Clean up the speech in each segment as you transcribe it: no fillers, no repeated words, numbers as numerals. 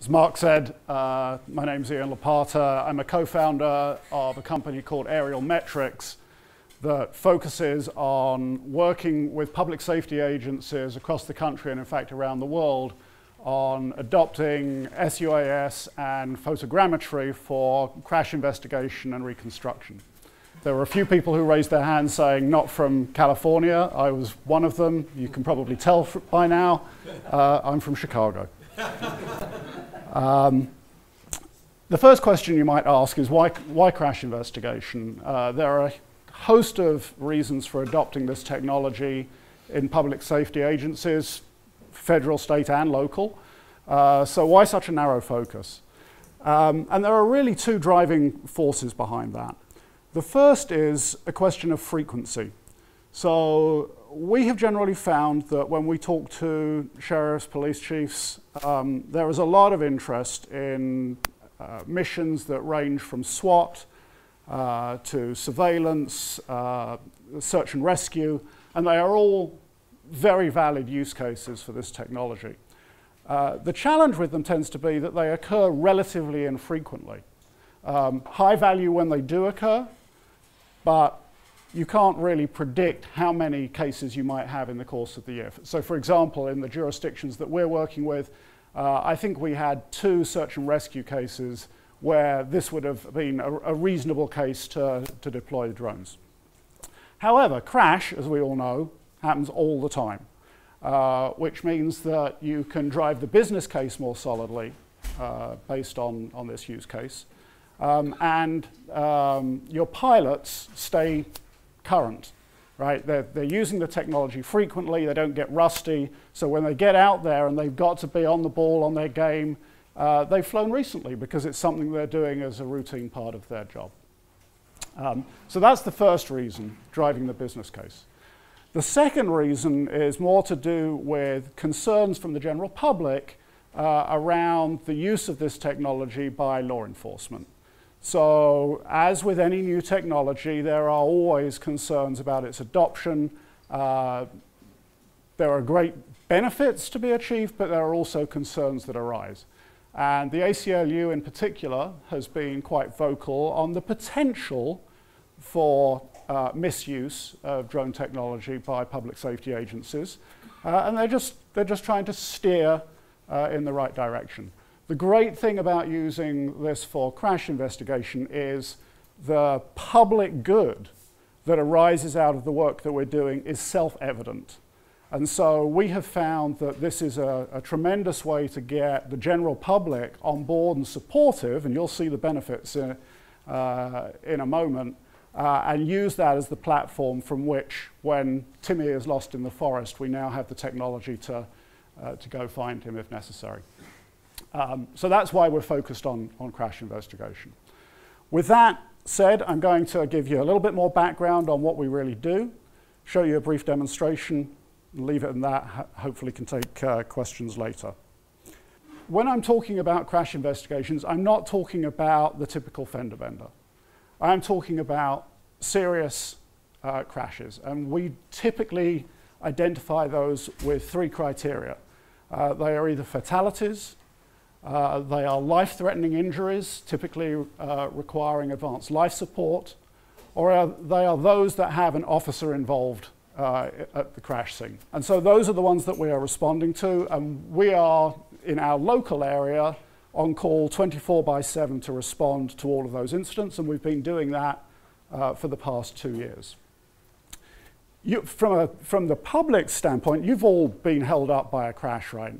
As Mark said, my name's Iain Lopata. I'm a co-founder of a company called Aerial Metrics that focuses on working with public safety agencies across the country and in fact around the world on adopting SUAS and photogrammetry for crash investigation and reconstruction. There were a few people who raised their hands saying not from California. I was one of them. You can probably tell by now. I'm from Chicago. The first question you might ask is why crash investigation? There are a host of reasons for adopting this technology in public safety agencies, federal, state, and local. So why such a narrow focus? And there are really two driving forces behind that. The first is a question of frequency. So we have generally found that when we talk to sheriffs, police chiefs, there is a lot of interest in missions that range from SWAT to surveillance, search and rescue, and they are all very valid use cases for this technology. The challenge with them tends to be that they occur relatively infrequently. High value when they do occur, but you can't really predict how many cases you might have in the course of the year. So for example, in the jurisdictions that we're working with, I think we had 2 search and rescue cases where this would have been a reasonable case to deploy drones. However, crash, as we all know, happens all the time, which means that you can drive the business case more solidly based on this use case. And your pilots stay current, right? They're using the technology frequently, they don't get rusty, so when they get out there and they've got to be on the ball on their game, they've flown recently because it's something they're doing as a routine part of their job. So that's the first reason, driving the business case. The second reason is more to do with concerns from the general public around the use of this technology by law enforcement. So, as with any new technology, there are always concerns about its adoption. There are great benefits to be achieved, but there are also concerns that arise. And the ACLU in particular has been quite vocal on the potential for misuse of drone technology by public safety agencies. And they're just trying to steer in the right direction. The great thing about using this for crash investigation is the public good that arises out of the work that we're doing is self-evident. And so we have found that this is a tremendous way to get the general public on board and supportive, and you'll see the benefits in a moment, and use that as the platform from which, when Timmy is lost in the forest, we now have the technology to go find him if necessary. So that's why we're focused on crash investigation. With that said, I'm going to give you a little bit more background on what we really do, show you a brief demonstration, and leave it in that. Hopefully can take questions later. When I'm talking about crash investigations, I'm not talking about the typical fender bender. I'm talking about serious crashes, and we typically identify those with 3 criteria. They are either fatalities, they are life-threatening injuries, typically requiring advanced life support, or they are those that have an officer involved at the crash scene. And so those are the ones that we are responding to, and we are, in our local area, on call 24/7 to respond to all of those incidents, and we've been doing that for the past 2 years. From the public standpoint, you've all been held up by a crash, right?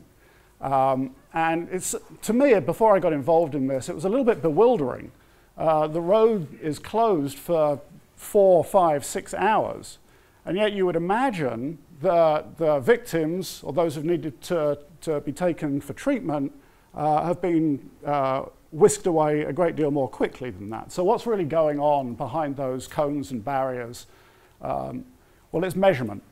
And to me, before I got involved in this, it was a little bit bewildering. The road is closed for 4, 5, 6 hours, and yet you would imagine that the victims, or those who've needed to be taken for treatment, have been whisked away a great deal more quickly than that. So what's really going on behind those cones and barriers? Well, it's measurement,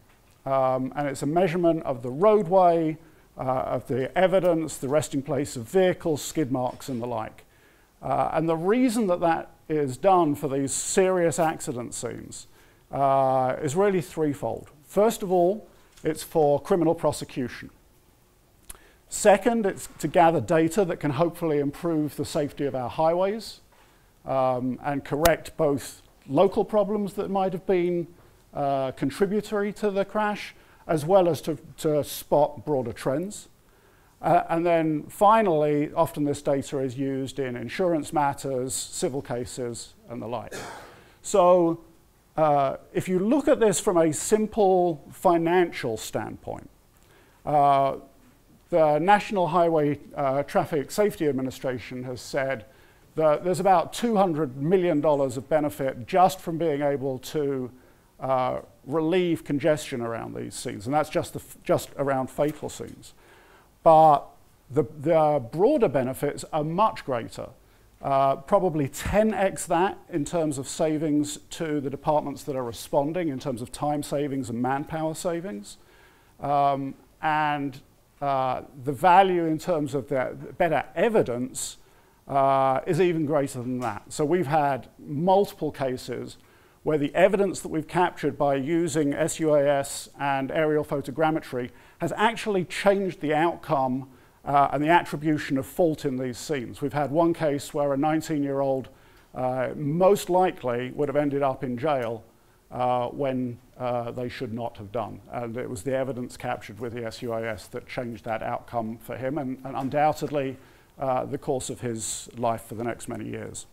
and it's a measurement of the roadway, of the evidence, the resting place of vehicles, skid marks, and the like. And the reason that that is done for these serious accident scenes is really threefold. First of all, it's for criminal prosecution. Second, it's to gather data that can hopefully improve the safety of our highways and correct both local problems that might have been contributory to the crash, as well as to spot broader trends. And then finally, often this data is used in insurance matters, civil cases, and the like. So if you look at this from a simple financial standpoint, the National Highway Traffic Safety Administration has said that there's about $200 million of benefit just from being able to relieve congestion around these scenes, and that's just around fatal scenes. But the broader benefits are much greater, probably 10x that in terms of savings to the departments that are responding, in terms of time savings and manpower savings. And the value in terms of the better evidence is even greater than that. So we've had multiple cases where the evidence that we've captured by using SUAS and aerial photogrammetry has actually changed the outcome and the attribution of fault in these scenes. We've had one case where a 19-year-old most likely would have ended up in jail when they should not have done. And it was the evidence captured with the SUAS that changed that outcome for him and undoubtedly the course of his life for the next many years.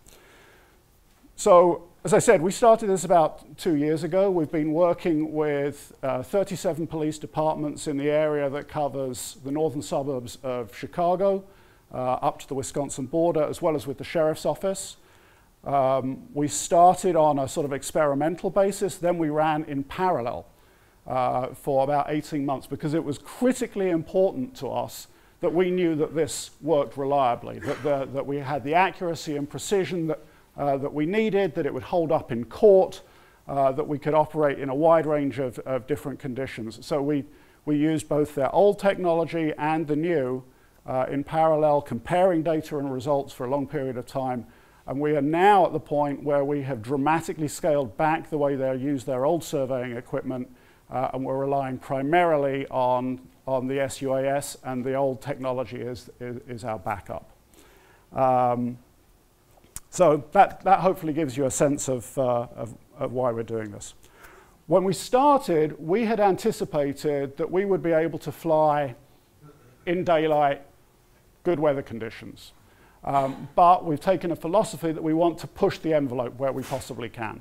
So, as I said, we started this about 2 years ago. We've been working with 37 police departments in the area that covers the northern suburbs of Chicago, up to the Wisconsin border, as well as with the sheriff's office. We started on a sort of experimental basis, then we ran in parallel for about 18 months because it was critically important to us that we knew that this worked reliably, that we had the accuracy and precision that we needed, that it would hold up in court, that we could operate in a wide range of different conditions. So we used both their old technology and the new in parallel, comparing data and results for a long period of time. And we are now at the point where we have dramatically scaled back the way they use their old surveying equipment, and we're relying primarily on the SUAS, and the old technology is our backup. So that hopefully gives you a sense of why we're doing this. When we started, we had anticipated that we would be able to fly in daylight, good weather conditions. But we've taken a philosophy that we want to push the envelope where we possibly can.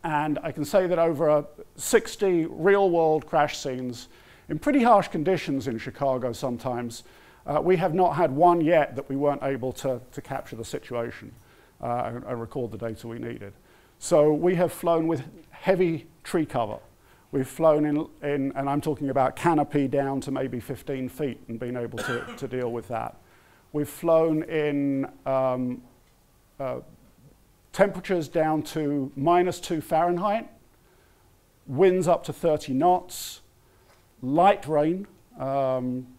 And I can say that over 60 real-world crash scenes, in pretty harsh conditions in Chicago sometimes, we have not had one yet that we weren't able to capture the situation and record the data we needed. So we have flown with heavy tree cover. We've flown in and I'm talking about canopy down to maybe 15 feet and been able to deal with that. We've flown in temperatures down to -2 Fahrenheit, winds up to 30 knots, light rain.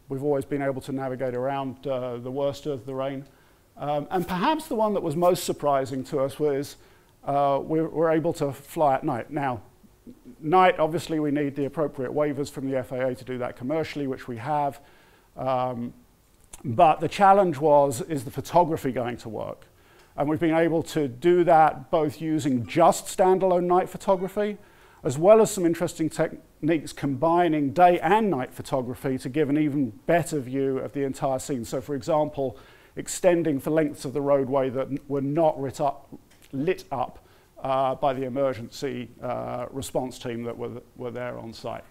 We've always been able to navigate around the worst of the rain. And perhaps the one that was most surprising to us was we're able to fly at night. Now, night, obviously, we need the appropriate waivers from the FAA to do that commercially, which we have. But the challenge is the photography going to work? And we've been able to do that both using just standalone night photography, as well as some interesting techniques combining day and night photography to give an even better view of the entire scene. So, for example, extending for lengths of the roadway that were not lit up by the emergency response team that were there on site.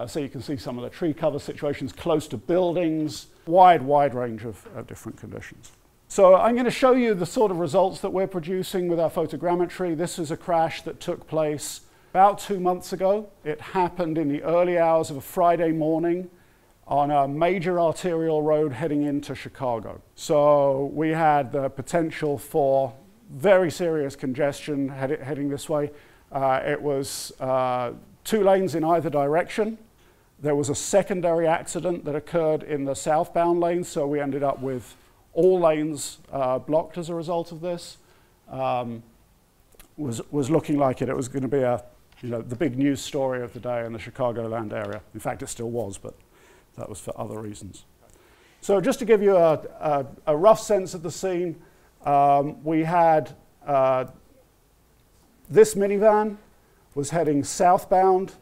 So you can see some of the tree cover situations close to buildings, wide range of different conditions. So I'm going to show you the sort of results that we're producing with our photogrammetry. This is a crash that took place about 2 months ago. It happened in the early hours of a Friday morning on a major arterial road heading into Chicago. So we had the potential for very serious congestion heading this way. It was 2 lanes in either direction. There was a secondary accident that occurred in the southbound lane, so we ended up with all lanes blocked as a result of this. Was looking like it was going to be the big news story of the day in the Chicagoland area. In fact, it still was, but that was for other reasons. So just to give you a rough sense of the scene, we had this minivan was heading southbound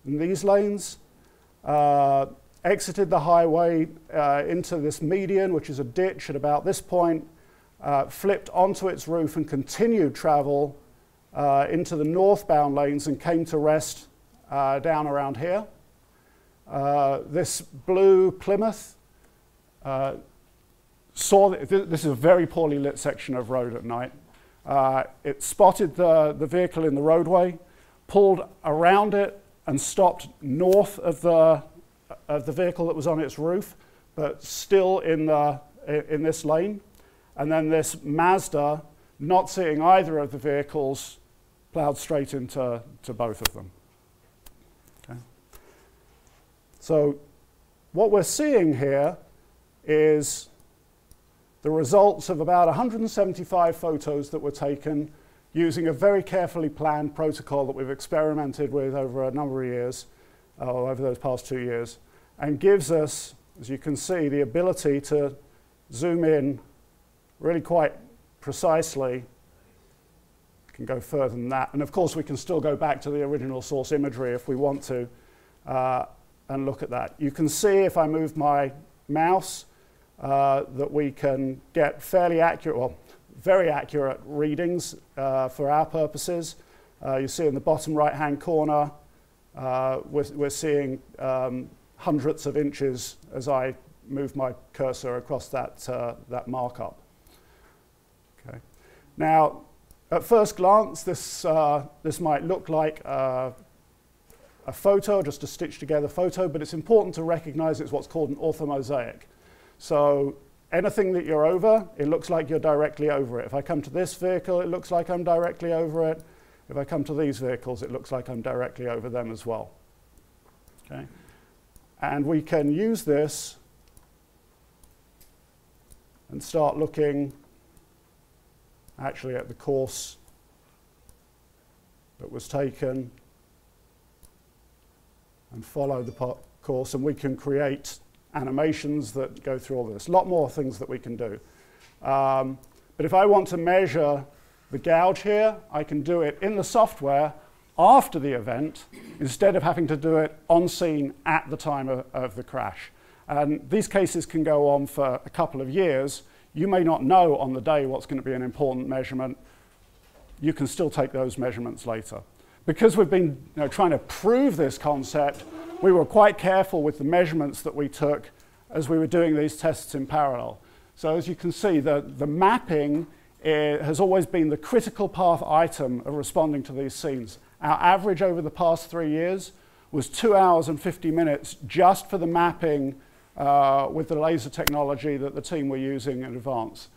in these lanes, exited the highway into this median, which is a ditch at about this point, flipped onto its roof and continued travel into the northbound lanes and came to rest down around here. This blue Plymouth saw that this is a very poorly lit section of road at night. It spotted the vehicle in the roadway, pulled around it and stopped north of the vehicle that was on its roof, but still in this lane. And then this Mazda, not seeing either of the vehicles, plowed straight into both of them. Okay. So what we're seeing here is the results of about 175 photos that were taken using a very carefully planned protocol that we've experimented with over a number of years, over those past 2 years, and gives us, as you can see, the ability to zoom in really quite precisely. Can go further than that. And of course, we can still go back to the original source imagery if we want to and look at that. You can see if I move my mouse that we can get fairly accurate, well, very accurate readings for our purposes. You see in the bottom right-hand corner, we're seeing hundredths of inches as I move my cursor across that markup. Okay. Now, at first glance, this might look like a photo, just a stitched together photo, but it's important to recognize it's what's called an orthomosaic. So anything that you're over, it looks like you're directly over it. If I come to this vehicle, it looks like I'm directly over it. If I come to these vehicles, it looks like I'm directly over them as well. Okay? And we can use this and start looking actually at the course that was taken and follow the course, and we can create animations that go through all this. A lot more things that we can do. But if I want to measure the gouge here, I can do it in the software after the event instead of having to do it on scene at the time of the crash. And these cases can go on for a couple of years. You may not know on the day what's going to be an important measurement. You can still take those measurements later. Because we've been trying to prove this concept, we were quite careful with the measurements that we took as we were doing these tests in parallel. So as you can see, the mapping has always been the critical path item of responding to these scenes. Our average over the past 3 years was 2 hours and 50 minutes just for the mapping with the laser technology that the team were using in advance.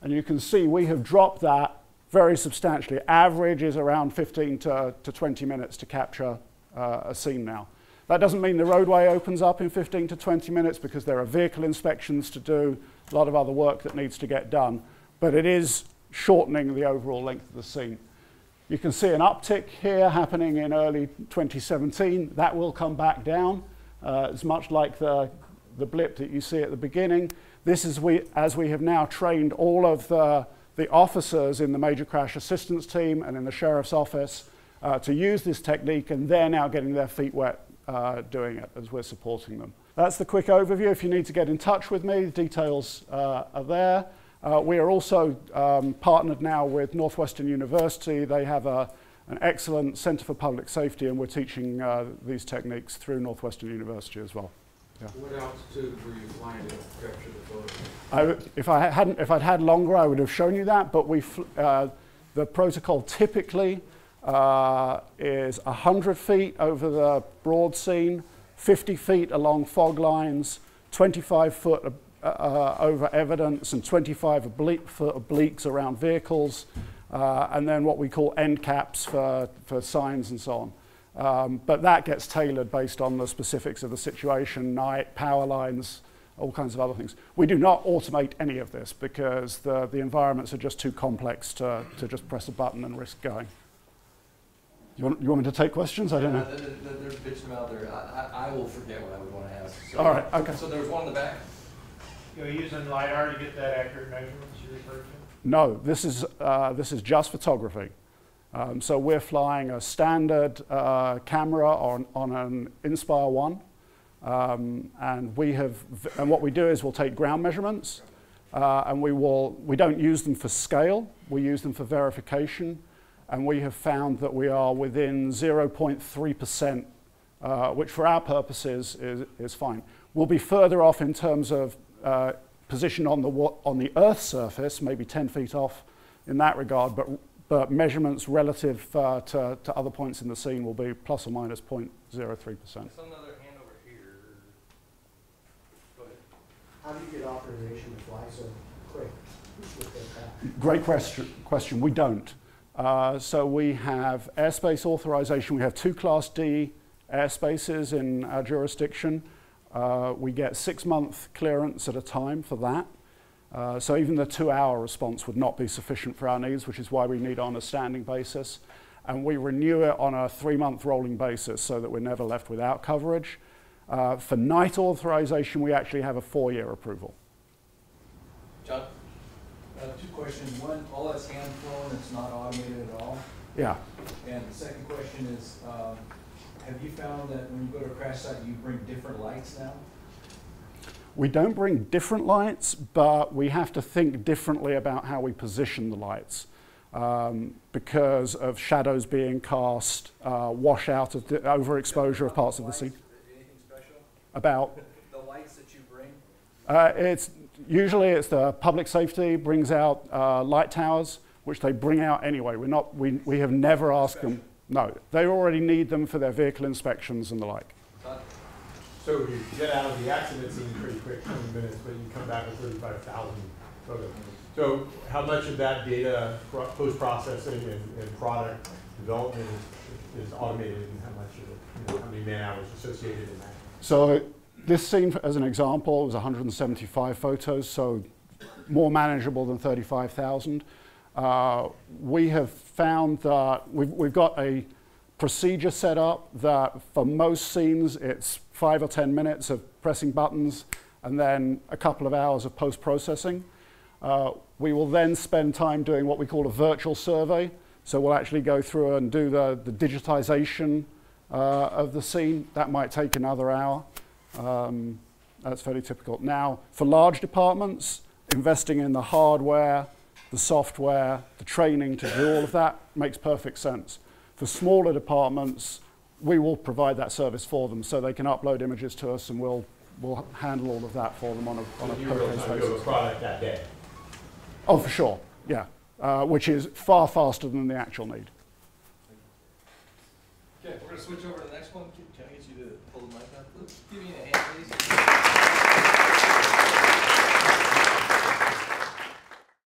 And you can see we have dropped that very substantially. Average is around 15 to 20 minutes to capture a scene now. That doesn't mean the roadway opens up in 15 to 20 minutes because there are vehicle inspections to do, a lot of other work that needs to get done, but it is shortening the overall length of the scene. You can see an uptick here happening in early 2017. That will come back down. It's much like the blip that you see at the beginning. This is as we have now trained all of the officers in the major crash assistance team and in the sheriff's office to use this technique, and they're now getting their feet wet doing it as we're supporting them. That's the quick overview. If you need to get in touch with me, the details are there. We are also partnered now with Northwestern University. They have an excellent Center for Public Safety, and we're teaching these techniques through Northwestern University as well. Yeah. What altitude were you flying to capture the photo? If I'd had longer, I would have shown you that, but the protocol typically is 100 feet over the broad scene, 50 feet along fog lines, 25 foot over evidence, and 25 foot obliques around vehicles, and then what we call end caps for signs and so on. But that gets tailored based on the specifics of the situation, night, power lines, all kinds of other things. We do not automate any of this because the environments are just too complex to just press a button and risk going. You want me to take questions? I don't know. There's bits out there. I will forget what I would want to ask. So, all right, okay. So there was one in the back? You're using LiDAR to get that accurate measurements you referred to? No, this is just photography. So we're flying a standard camera on an Inspire 1, and what we do is we'll take ground measurements, and we don't use them for scale. We use them for verification, and we have found that we are within 0.3%, which for our purposes is fine. We'll be further off in terms of position on the Earth's surface, maybe 10 feet off in that regard, but measurements relative to other points in the scene will be plus or minus 0.03%. There's another hand over here. Go ahead. How do you get authorization to fly so quick with that craft? Great question. We don't. So we have airspace authorization. We have 2 Class D airspaces in our jurisdiction. We get 6-month clearance at a time for that. So even the 2-hour response would not be sufficient for our needs, which is why we need on a standing basis. And we renew it on a 3-month rolling basis so that we're never left without coverage. For night authorization, we actually have a 4-year approval. John? 2 questions. One, all that's hand flown, it's not automated at all. Yeah. And the second question is, have you found that when you go to a crash site, you bring different lights now? We don't bring different lights, but we have to think differently about how we position the lights because of shadows being cast, washout of the overexposure of parts of the scene. Anything special? About? The lights that you bring? Usually it's the public safety brings out light towers, which they bring out anyway. We have never asked them. No, they already need them for their vehicle inspections and the like. So you get out of the accident scene pretty quick, 20 minutes, but you come back with 35,000 photos. So how much of that data post-processing and product development is automated, and how much of it, how many man hours associated in that? So this scene, as an example, was 175 photos, so more manageable than 35,000. We have found that we've got a procedure set up that for most scenes it's 5 or 10 minutes of pressing buttons and then a couple of hours of post-processing. We will then spend time doing what we call a virtual survey. So we'll actually go through and do the digitization of the scene. That might take another hour. That's fairly typical. Now, for large departments, investing in the hardware, the software, the training to do all of that makes perfect sense. For smaller departments, we will provide that service for them so they can upload images to us and we'll handle all of that for them on a per-case basis. A product that day. Oh, for sure, yeah, which is far faster than the actual need. Okay, we're going to switch over to the next one. Can I get you to pull the mic up? Let's give me a hand, please.